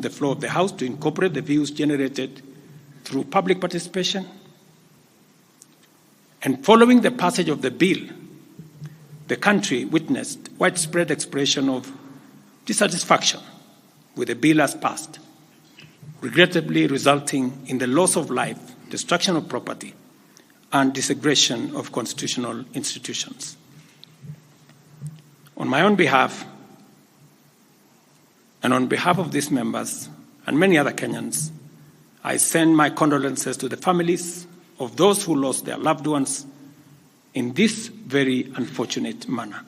the floor of the House to incorporate the views generated through public participation. And following the passage of the bill, the country witnessed widespread expression of dissatisfaction with the bill as passed, regrettably resulting in the loss of life, destruction of property, and desecration of constitutional institutions. On my own behalf, and on behalf of these members and many other Kenyans, I send my condolences to the families of those who lost their loved ones in this very unfortunate manner.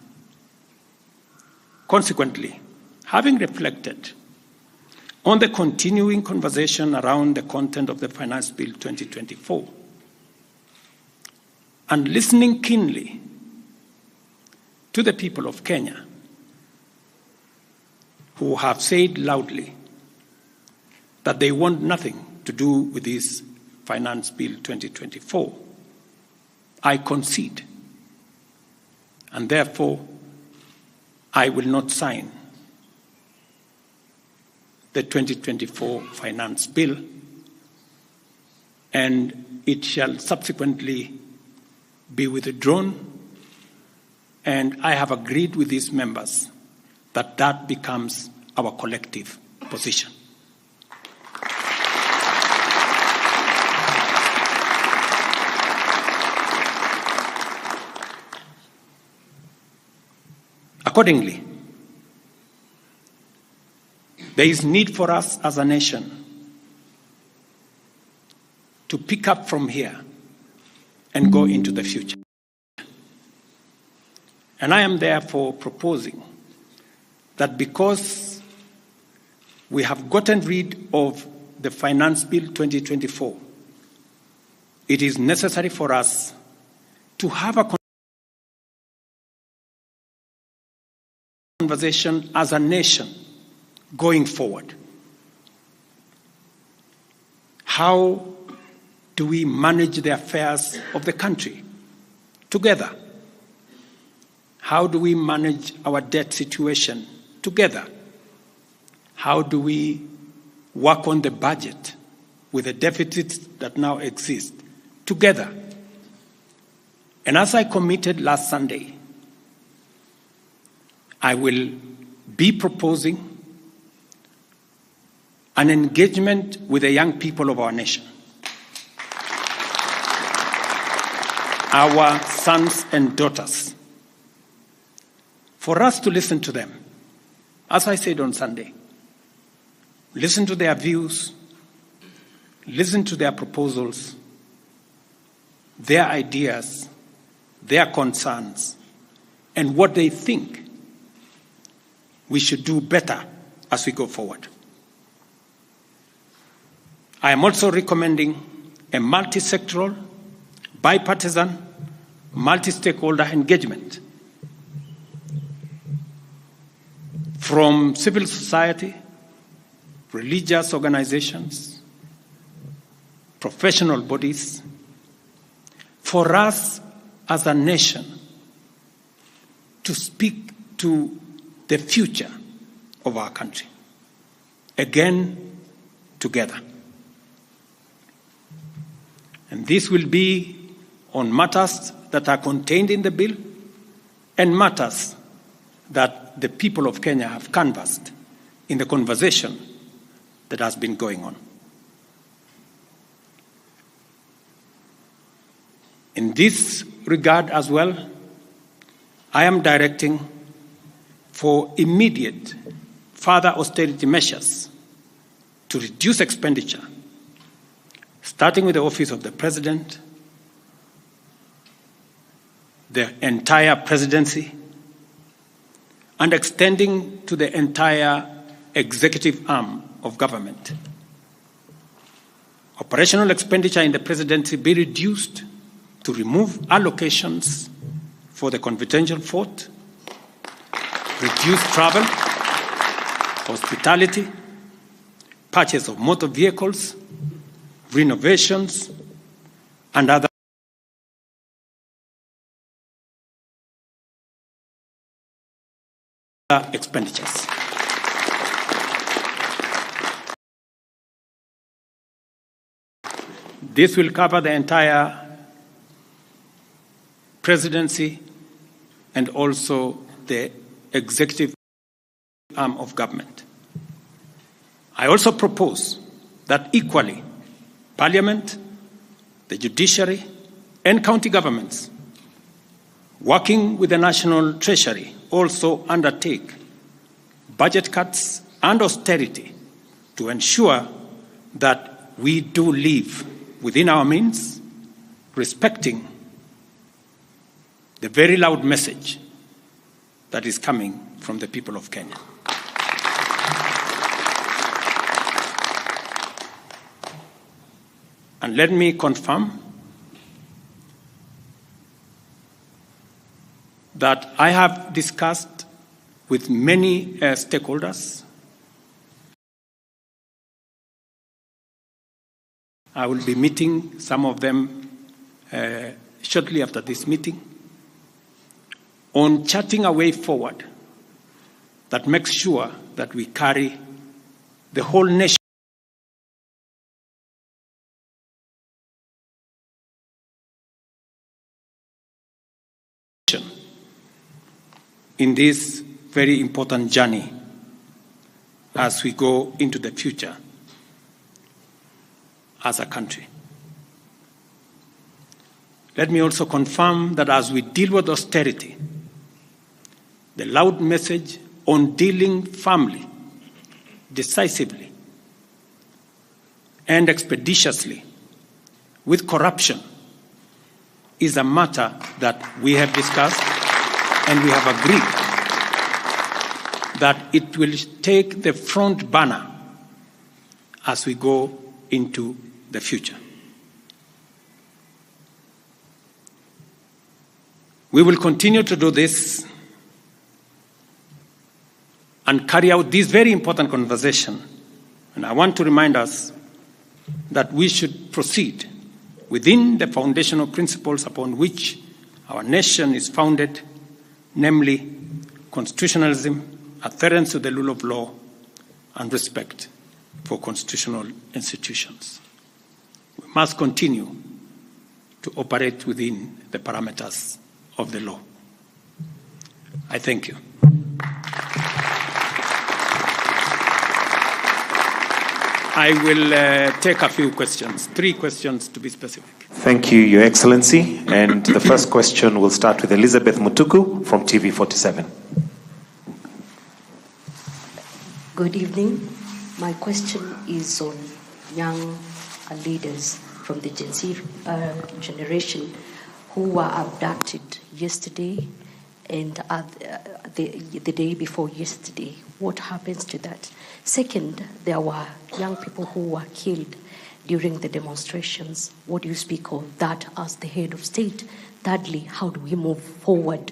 Consequently, having reflected on the continuing conversation around the content of the Finance Bill 2024, and listening keenly to the people of Kenya, who have said loudly that they want nothing to do with this Finance Bill 2024, I concede, and therefore I will not sign the 2024 Finance Bill, and it shall subsequently be withdrawn, and I have agreed with these members that that becomes our collective position. Accordingly, there is need for us as a nation to pick up from here and go into the future. And I am therefore proposing that because we have gotten rid of the Finance Bill 2024, it is necessary for us to have a conversation as a nation going forward. How do we manage the affairs of the country together? How do we manage our debt situation together? How do we work on the budget with the deficits that now exist together? And as I committed last Sunday, I will be proposing an engagement with the young people of our nation, our sons and daughters, for us to listen to them. As I said on Sunday, listen to their views, listen to their proposals, their ideas, their concerns, and what they think we should do better as we go forward. I am also recommending a multi-sectoral, bipartisan, multi-stakeholder engagement from civil society, religious organizations, professional bodies, for us as a nation to speak to the future of our country, again, together. And this will be on matters that are contained in the bill and matters that the people of Kenya have canvassed in the conversation that has been going on. In this regard as well, I am directing for immediate further austerity measures to reduce expenditure, starting with the Office of the President, the entire presidency, and extending to the entire executive arm of government. Operational expenditure in the presidency be reduced to remove allocations for the confidential fort, reduce travel, hospitality, purchase of motor vehicles, renovations, and other expenditures. This will cover the entire presidency and also the executive arm of government. I also propose that equally, Parliament, the judiciary, and county governments, working with the National Treasury, also undertake budget cuts and austerity to ensure that we do live within our means, respecting the very loud message that is coming from the people of Kenya. And let me confirm that I have discussed with many stakeholders. I will be meeting some of them shortly after this meeting on charting a way forward that makes sure that we carry the whole nation in this very important journey as we go into the future as a country. Let me also confirm that as we deal with austerity, the loud message on dealing firmly, decisively, and expeditiously with corruption is a matter that we have discussed and we have agreed that it will take the front burner as we go into the future. We will continue to do this and carry out this very important conversation. And I want to remind us that we should proceed within the foundational principles upon which our nation is founded, namely constitutionalism, adherence to the rule of law, and respect for constitutional institutions. We must continue to operate within the parameters of the law. I thank you. I will take a few questions, 3 questions to be specific. Thank you, Your Excellency. And the first question will start with Elizabeth Mutuku from TV47. Good evening. My question is on young leaders from the Gen Z generation who were abducted yesterday and the day before yesterday. What happens to that? Second, there were young people who were killed during the demonstrations. What do you speak of that as the head of state? Thirdly, how do we move forward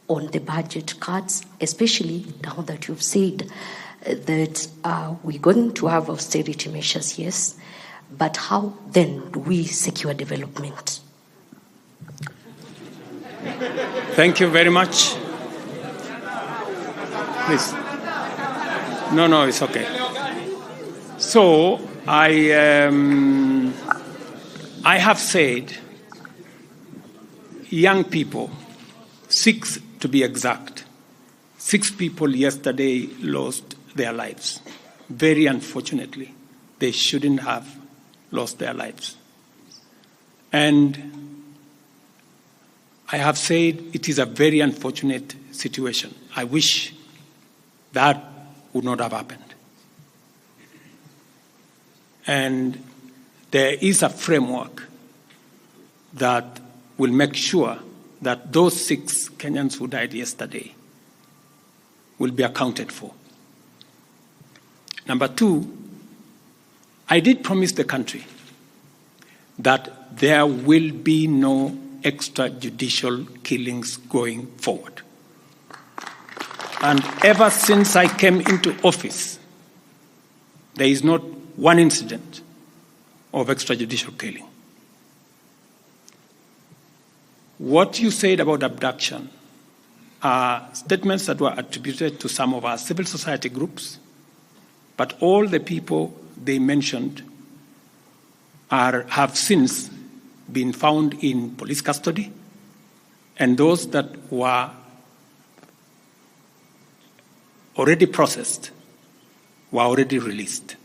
on the budget cuts, especially now that you've said that we're going to have austerity measures, yes, but how then do we secure development? Thank you very much. Please. No, it's okay. So I have said young people, 6 to be exact, 6 people yesterday lost their lives. Very unfortunately, they shouldn't have lost their lives. And I have said it is a very unfortunate situation. I wish that would not have happened. And there is a framework that will make sure that those 6 Kenyans who died yesterday will be accounted for. Number 2, I did promise the country that there will be no extrajudicial killings going forward. And ever since I came into office, there is not one incident of extrajudicial killing. What you said about abduction are statements that were attributed to some of our civil society groups, but all the people they mentioned have since been found in police custody, and those that were already processed were already released.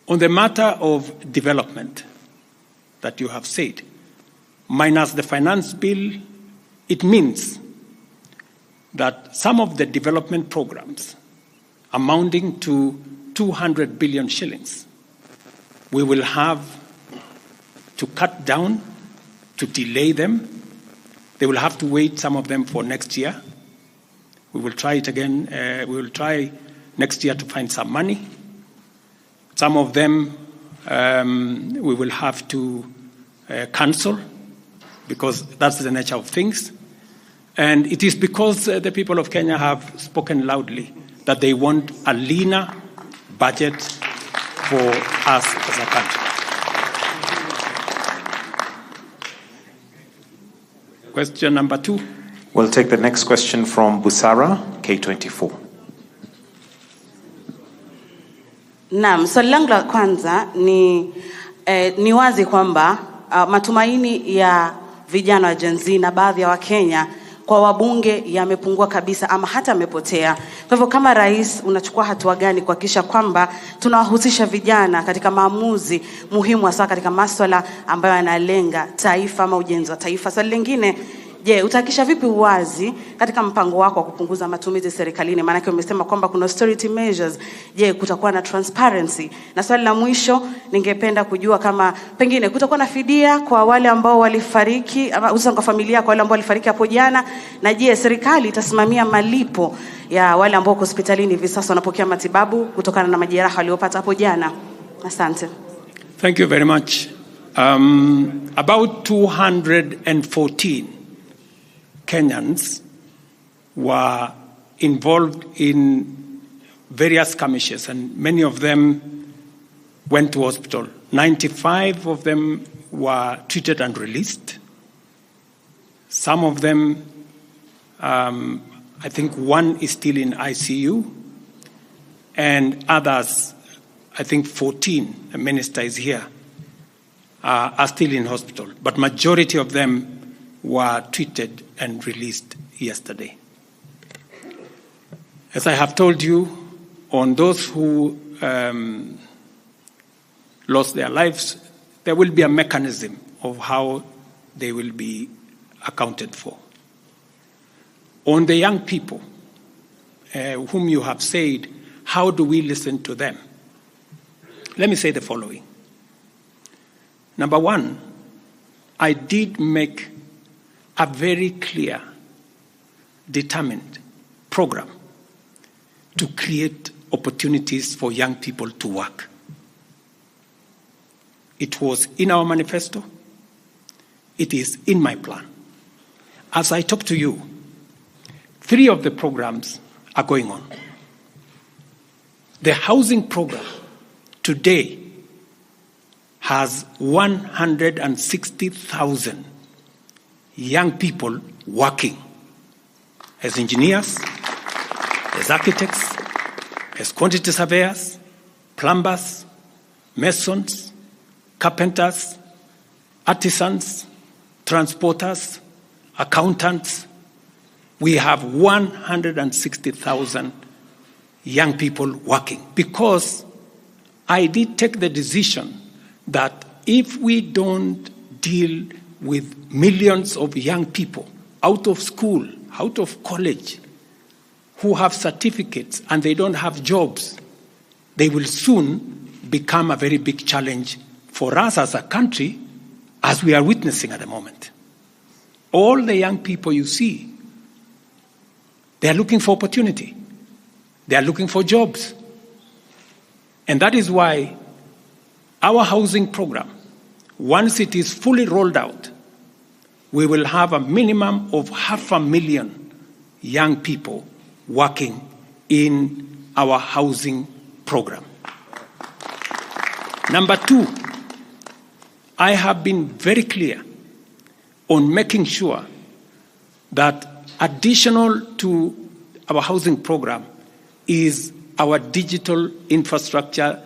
On the matter of development that you have said, minus the finance bill, it means that some of the development programs amounting to 200 billion shillings, we will have to cut down, to delay them. They will have to wait, some of them, for next year. We will try it again. We will try next year to find some money. Some of them we will have to cancel, because that's the nature of things. And it is because the people of Kenya have spoken loudly that they want a leaner budget for us as a country. Question number 2. We'll take the next question from Busara, K24. Naam, swali langu la kwanza ni wazi kwamba matumaini ya vijana wa Gen Z na baadhi ya Wakenya kwa wabunge yamepungua kabisa ama hata yamepotea. Kwa hivyo kama rais, unachukua hatua gani kuhakikisha kwamba tunawahusisha vijana katika maamuzi muhimu, hasa katika masuala ambayo yanalenga taifa ama ujenzi wa taifa? Swali lingine, je, utahakikisha vipi uwazi katika mpango wako wa kupunguza matumizi serikalini? Maana yake umesema kwamba kuna austerity measures. Je, kutakuwa na transparency? Na swali la mwisho, ningependa kujua kama pengine kutakuwa na fidia kwa wale ambao walifariki, ama hususan kwa familia kwa wale ambao walifariki hapo jana, na je, serikali itasimamia malipo ya wale ambao wako hospitalini hivi sasa wanapokea matibabu kutokana na majeraha waliopata hapo jana? Asante. Thank you very much. About 214 Kenyans were involved in various skirmishes, and many of them went to hospital. 95 of them were treated and released. Some of them, I think one is still in ICU, and others, I think 14, the minister is here, are still in hospital. But majority of them were treated and released yesterday. As I have told you, on those who lost their lives, there will be a mechanism of how they will be accounted for. On the young people whom you have said, how do we listen to them? Let me say the following. Number one, I did make a very clear, determined program to create opportunities for young people to work. It was in our manifesto. It is in my plan. As I talk to you, 3 of the programs are going on. The housing program today has 160,000 young people working as engineers, as architects, as quantity surveyors, plumbers, masons, carpenters, artisans, transporters, accountants. We have 160,000 young people working, because I did take the decision that if we don't deal with millions of young people out of school, out of college, who have certificates and they don't have jobs, they will soon become a very big challenge for us as a country, as we are witnessing at the moment. All the young people you see, they are looking for opportunity. They are looking for jobs. And that is why our housing program, once it is fully rolled out, we will have a minimum of 500,000 young people working in our housing program. Number 2, I have been very clear on making sure that additional to our housing program is our digital infrastructure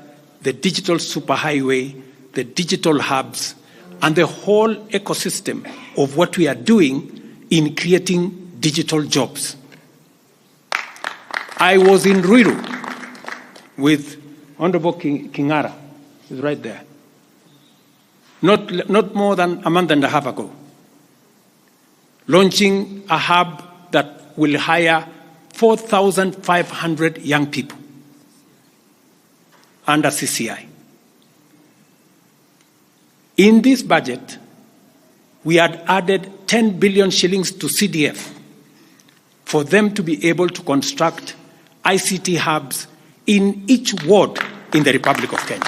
the digital superhighway, the digital hubs, and the whole ecosystem of what we are doing in creating digital jobs. I was in Ruiru with Honorable Kingara, he's right there, not more than a month and a half ago, launching a hub that will hire 4,500 young people under CCI. In this budget, we had added 10 billion shillings to CDF for them to be able to construct ICT hubs in each ward in the Republic of Kenya.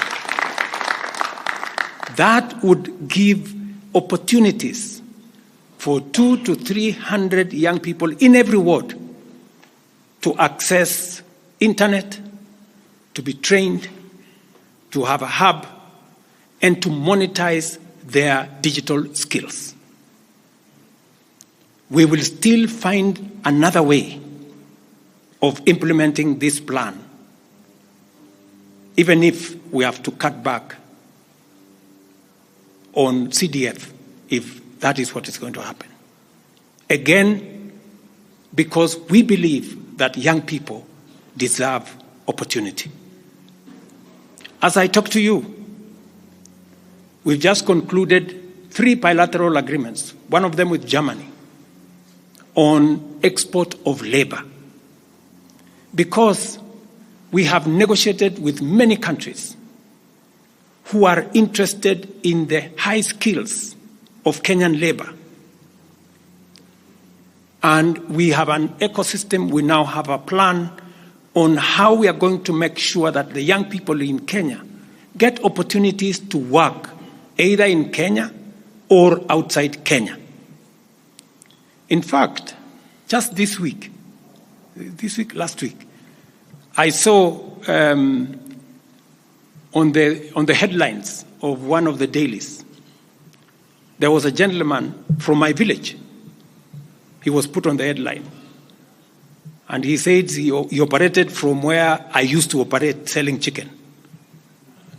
That would give opportunities for 200 to 300 young people in every ward to access internet, to be trained, to have a hub, and to monetize their digital skills. We will still find another way of implementing this plan, even if we have to cut back on CDF, if that is what is going to happen. Again, because we believe that young people deserve opportunity. As I talk to you, we've just concluded 3 bilateral agreements, one of them with Germany, on export of labor. Because we have negotiated with many countries who are interested in the high skills of Kenyan labor. And we have an ecosystem, we now have a plan on how we are going to make sure that the young people in Kenya get opportunities to work either in Kenya or outside Kenya. In fact, just last week, I saw on the headlines of one of the dailies, there was a gentleman from my village. He was put on the headline. And he said he operated from where I used to operate, selling chicken.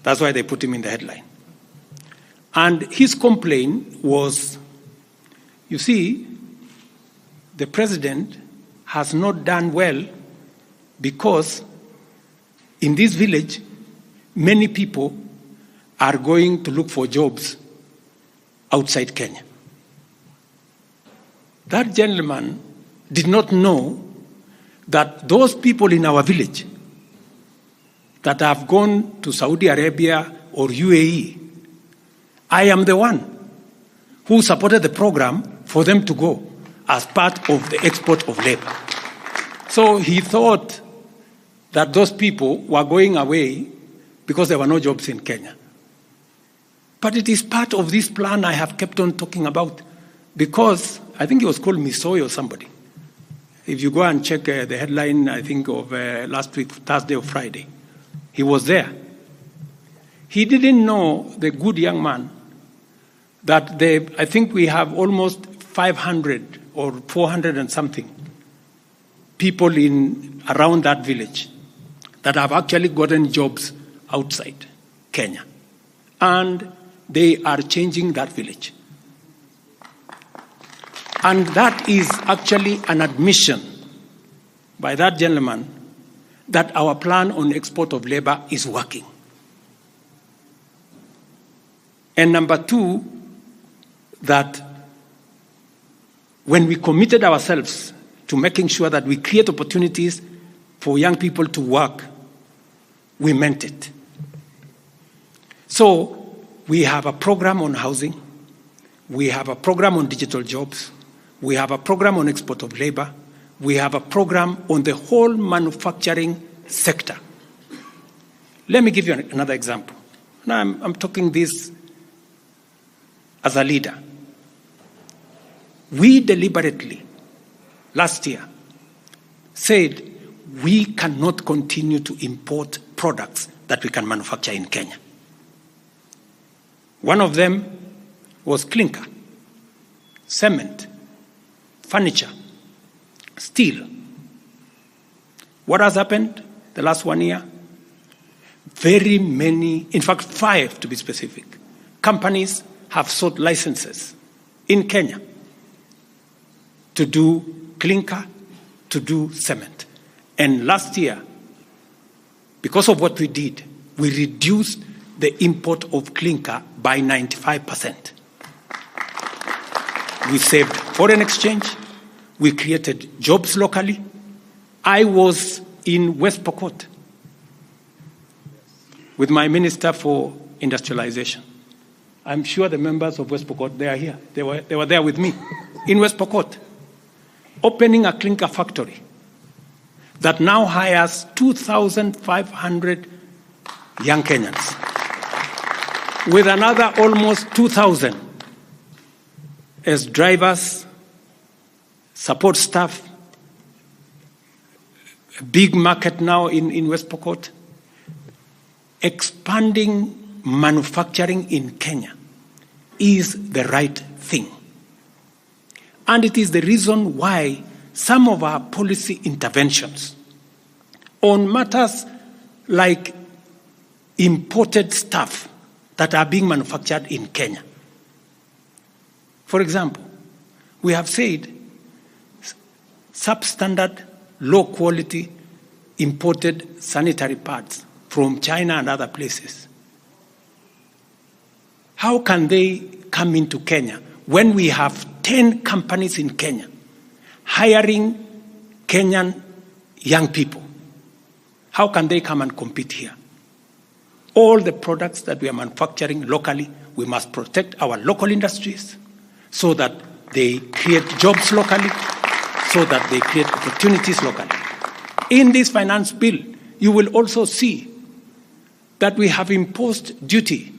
That's why they put him in the headline. And his complaint was, you see, the president has not done well because in this village, many people are going to look for jobs outside Kenya. That gentleman did not know that those people in our village that have gone to Saudi Arabia or UAE, I am the one who supported the program for them to go as part of the export of labor. So he thought that those people were going away because there were no jobs in Kenya. But it is part of this plan I have kept on talking about, because I think it was called Misoy or somebody. If you go and check the headline, I think of last week, Thursday or Friday, he was there. He didn't know, the good young man, that I think we have almost 500 or 400 and something people around that village that have actually gotten jobs outside Kenya. And they are changing that village. And that is actually an admission by that gentleman that our plan on export of labor is working. And number 2, that when we committed ourselves to making sure that we create opportunities for young people to work, we meant it. So we have a program on housing, we have a program on digital jobs, we have a program on export of labor, we have a program on the whole manufacturing sector. Let me give you another example. Now I'm talking this as a leader. We deliberately, last year, said we cannot continue to import products that we can manufacture in Kenya. One of them was clinker, cement, furniture, steel. What has happened the last 1 year? very many, in fact 5 to be specific, companies have sought licenses in Kenya to do clinker, to do cement. And last year, because of what we did, we reduced the import of clinker by 95%. We saved foreign exchange. We created jobs locally. I was in West Pokot with my Minister for Industrialization. I'm sure the members of West Pokot, they are here. They were there with me in West Pokot, opening a clinker factory that now hires 2,500 young Kenyans, with another almost 2,000 as drivers, support staff, a big market now in West Pokot. Expanding manufacturing in Kenya is the right thing. And it is the reason why some of our policy interventions on matters like imported stuff that are being manufactured in Kenya. For example, we have said substandard, low-quality imported sanitary pads from China and other places. How can they come into Kenya when we have 10 companies in Kenya hiring Kenyan young people? How can they come and compete here? All the products that we are manufacturing locally, we must protect our local industries so that they create jobs locally, so that they create opportunities locally. In this finance bill, you will also see that we have imposed duty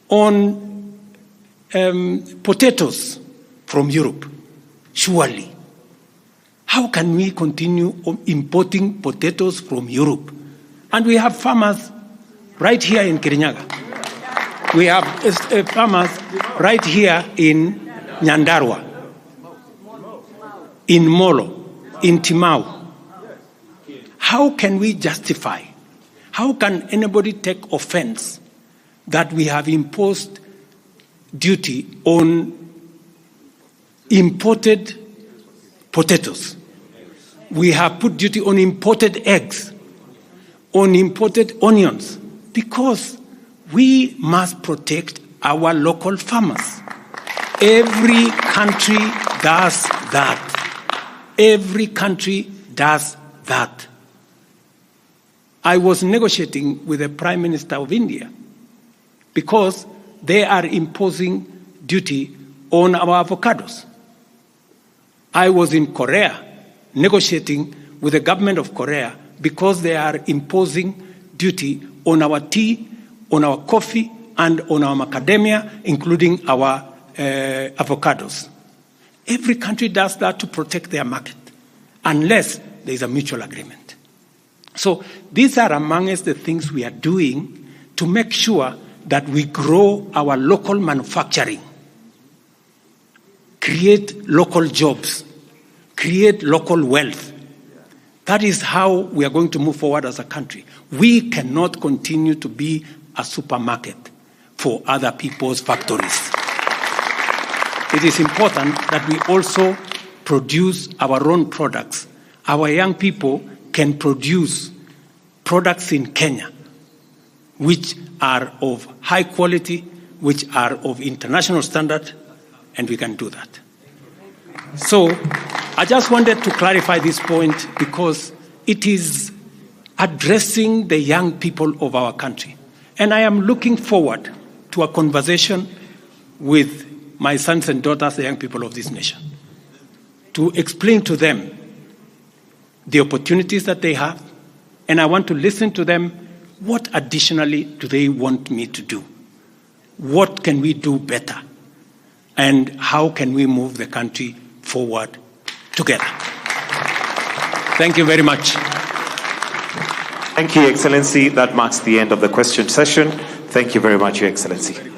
on potatoes from Europe. Surely, how can we continue importing potatoes from Europe? And we have farmers right here in Kirinyaga. We have farmers right here in Nyandarua, in Molo, in Timau. How can we justify? How can anybody take offense that we have imposed duty on imported potatoes? We have put duty on imported eggs, on imported onions, because we must protect our local farmers. Every country does that. Every country does that. I was negotiating with the Prime Minister of India because they are imposing duty on our avocados. I was in Korea negotiating with the government of Korea because they are imposing duty on our tea, on our coffee, and on our macadamia, including our avocados. Every country does that to protect their market, unless there is a mutual agreement. So these are amongst the things we are doing to make sure that we grow our local manufacturing, create local jobs, create local wealth. That is how we are going to move forward as a country. We cannot continue to be a supermarket for other people's factories. It is important that we also produce our own products. Our young people can produce products in Kenya which are of high quality, which are of international standard, and we can do that. So I just wanted to clarify this point because it is addressing the young people of our country. And I am looking forward to a conversation with my sons and daughters, the young people of this nation, to explain to them the opportunities that they have, and I want to listen to them. What additionally do they want me to do? What can we do better? And how can we move the country forward together? Thank you very much. Thank you, Excellency. That marks the end of the question session. Thank you very much, Your Excellency.